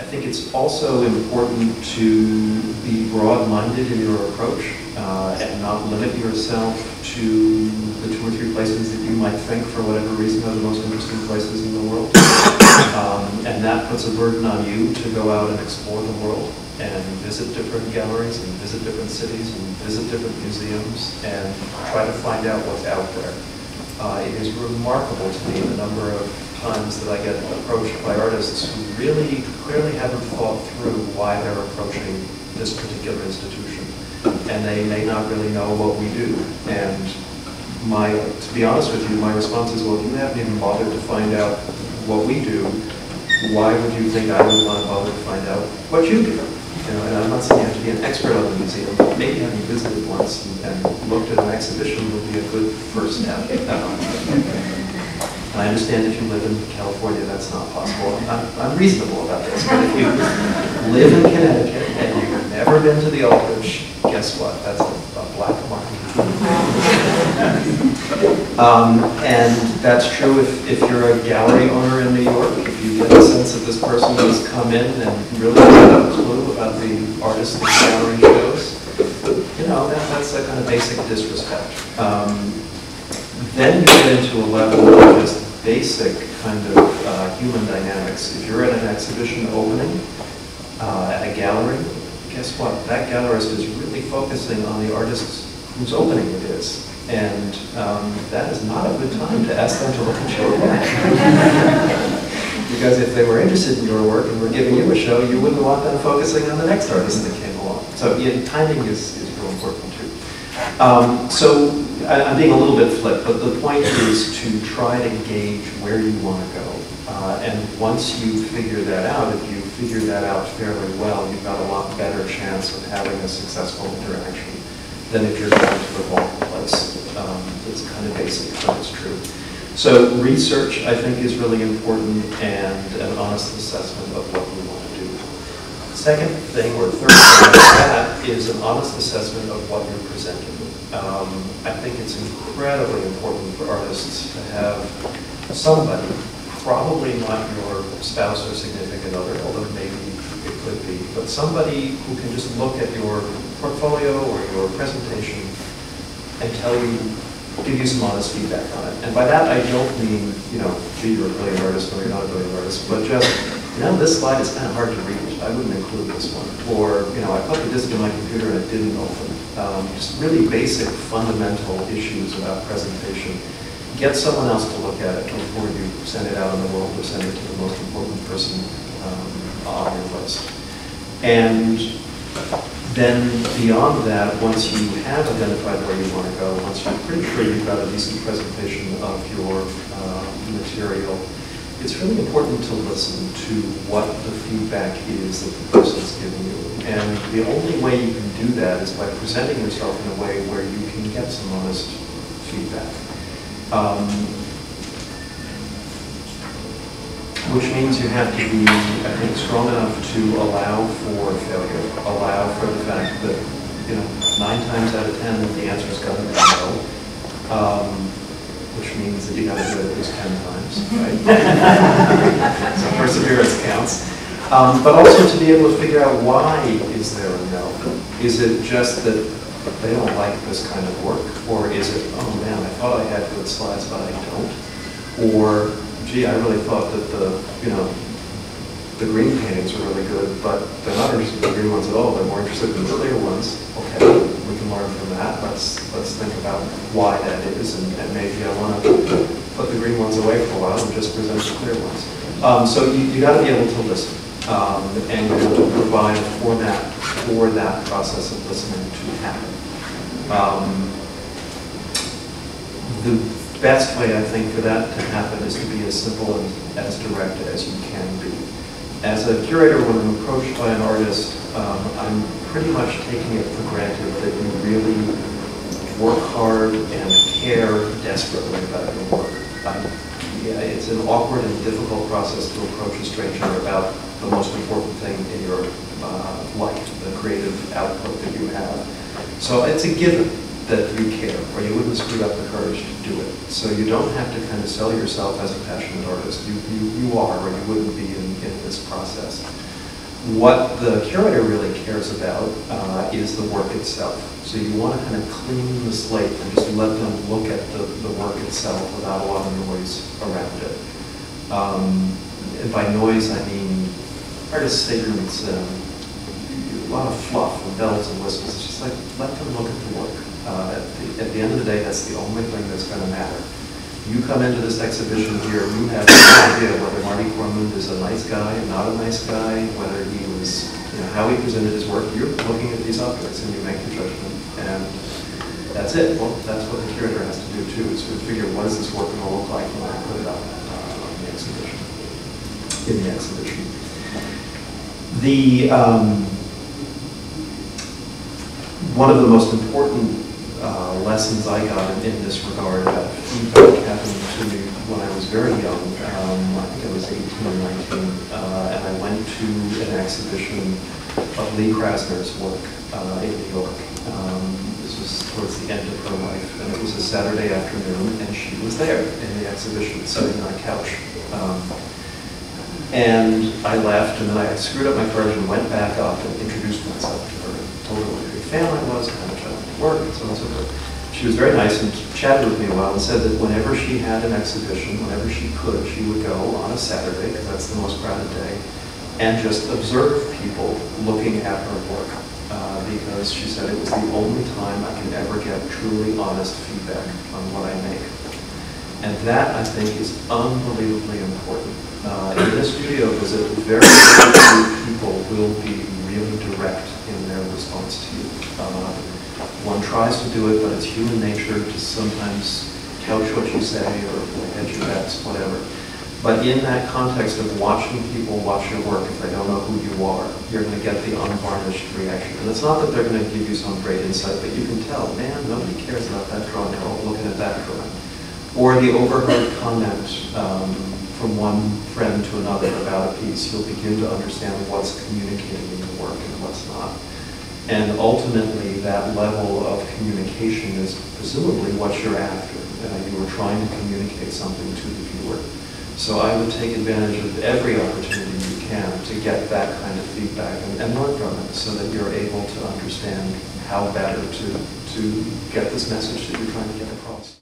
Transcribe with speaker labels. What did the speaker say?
Speaker 1: I think it's also important to be broad-minded in your approach and not limit yourself to the 2 or 3 places that you might think, for whatever reason, are the most interesting places in the world. And that puts a burden on you to go out and explore the world and visit different galleries and visit different cities and visit different museums and try to find out what's out there. It is remarkable to me the number of times that I get approached by artists who really clearly haven't thought through why they're approaching this particular institution. And they may not really know what we do. And to be honest with you, my response is, well, if you haven't even bothered to find out what we do, why would you think I would want to bother to find out what you do? You know, and I'm not saying you have to be an expert on the museum, but maybe having visited once and looked at an exhibition would be a good first step. I understand if you live in California, that's not possible. I'm reasonable about this, but if you live in Connecticut and you've never been to the Aldrich, guess what? That's a black mark. And that's true if you're a gallery owner in New York. If you get a sense that this person has come in and really doesn't have a clue about the artist the gallery shows, you know, that's a kind of basic disrespect. Then you get into a level of just basic kind of human dynamics. If you're at an exhibition opening at a gallery, guess what? That gallerist is really focusing on the artist whose opening it is. And that is not a good time to ask them to look at your work. Because if they were interested in your work and were giving you a show, you wouldn't want them focusing on the next artist that came along. So yeah, timing is real important too. So I'm being a little bit flip, but the point is to try to gauge where you want to go. And once you figure that out, if you figure that out fairly well, you've got a lot better chance of having a successful interaction than if you're going to the wrong place. It's kind of basic, but it's true. So research, I think, is really important, and an honest assessment of what you want to do. Second thing, or third thing like that, is an honest assessment of what you're presenting. I think it's incredibly important for artists to have somebody, probably not your spouse or significant other, although maybe it could be, but somebody who can just look at your portfolio or your presentation and give you some honest feedback on it. And by that, I don't mean, you know, gee, you're a brilliant artist, or you're not a brilliant artist, but just, you know, this slide is kind of hard to read. I wouldn't include this one. Or, you know, I put the disc in my computer and it didn't open. Just really basic, fundamental issues about presentation. Get someone else to look at it before you send it out in the world or send it to the most important person on your list. And then beyond that, once you have identified where you want to go, once you're pretty sure you've got a decent presentation of your material, it's really important to listen to what the feedback is that the person's giving you. And the only way you can do that is by presenting yourself in a way where you can get some honest feedback. Which means you have to be, I think, strong enough to allow for failure, allow for the fact that, you know, 9 times out of 10, the answer is going to be no, which means that you got to do it at least 10 times, right? So perseverance counts. But also to be able to figure out why is there a no? Is it just that they don't like this kind of work? Or is it, oh man, I thought I had good slides, but I don't? Or, gee, I really thought that the green paintings were really good, but they're not interested in the green ones at all. They're more interested in the clear ones. Okay, we can learn from that. Let's think about why that is, and maybe I want to put the green ones away for a while and just present the clear ones. So you got to be able to listen, and you have to provide a format for that process of listening to happen. The best way, I think, for that to happen is to be as simple and as direct as you can be. As a curator, when I'm approached by an artist, I'm pretty much taking it for granted that you really work hard and care desperately about your work. Yeah, it's an awkward and difficult process to approach a stranger about the most important thing in your life, the creative output that you have. So it's a given that you care, or you wouldn't screw up the courage to do it. So you don't have to kind of sell yourself as a passionate artist. You are, or you wouldn't be in this process. What the curator really cares about is the work itself. So you want to kind of clean the slate and just let them look at the work itself without a lot of noise around it. And by noise, I mean artist statements and a lot of fluff and bells and whistles. It's just like, let them look at the work. At the end of the day, that's the only thing that's going to matter. You come into this exhibition here, you have no idea whether Marty Corman is a nice guy or not a nice guy, whether he was, how he presented his work. You're looking at these objects and you make the judgment, and that's it. Well, that's what the curator has to do too, is to figure what is this work going to look like when I put it up on the exhibition, in the exhibition. One of the most important lessons I got in this regard about feedback happened to me when I was very young. I think I was 18 or 19, and I went to an exhibition of Lee Krasner's work in New York. This was towards the end of her life, and it was a Saturday afternoon, and she was there in the exhibition, sitting on a couch. And I left, and then I screwed up my courage and went back up and introduced myself to her, and told her what a great fan I was, how much I liked the work, and so on and so forth. She was very nice and chatted with me a while and said that whenever she had an exhibition, whenever she could, she would go on a Saturday, because that's the most crowded day, and just observe people looking at her work. Because she said it was the only time I can ever get truly honest feedback on what I make. And that, I think, is unbelievably important. In this studio visit, very few people will be really direct in their response to you. One tries to do it, but it's human nature to sometimes couch what you say or hedge your bets, whatever. But in that context of watching people watch your work, if they don't know who you are, you're going to get the unvarnished reaction. And it's not that they're going to give you some great insight, but you can tell, man, nobody cares about that drawing, they're all looking at that drawing. Or the overheard comment from one friend to another about a piece, you'll begin to understand what's communicating in the work and what's not. And ultimately, that level of communication is presumably what you're after. You were trying to communicate something to the viewer. So I would take advantage of every opportunity you can to get that kind of feedback and learn from it so that you're able to understand how better to get this message that you're trying to get across.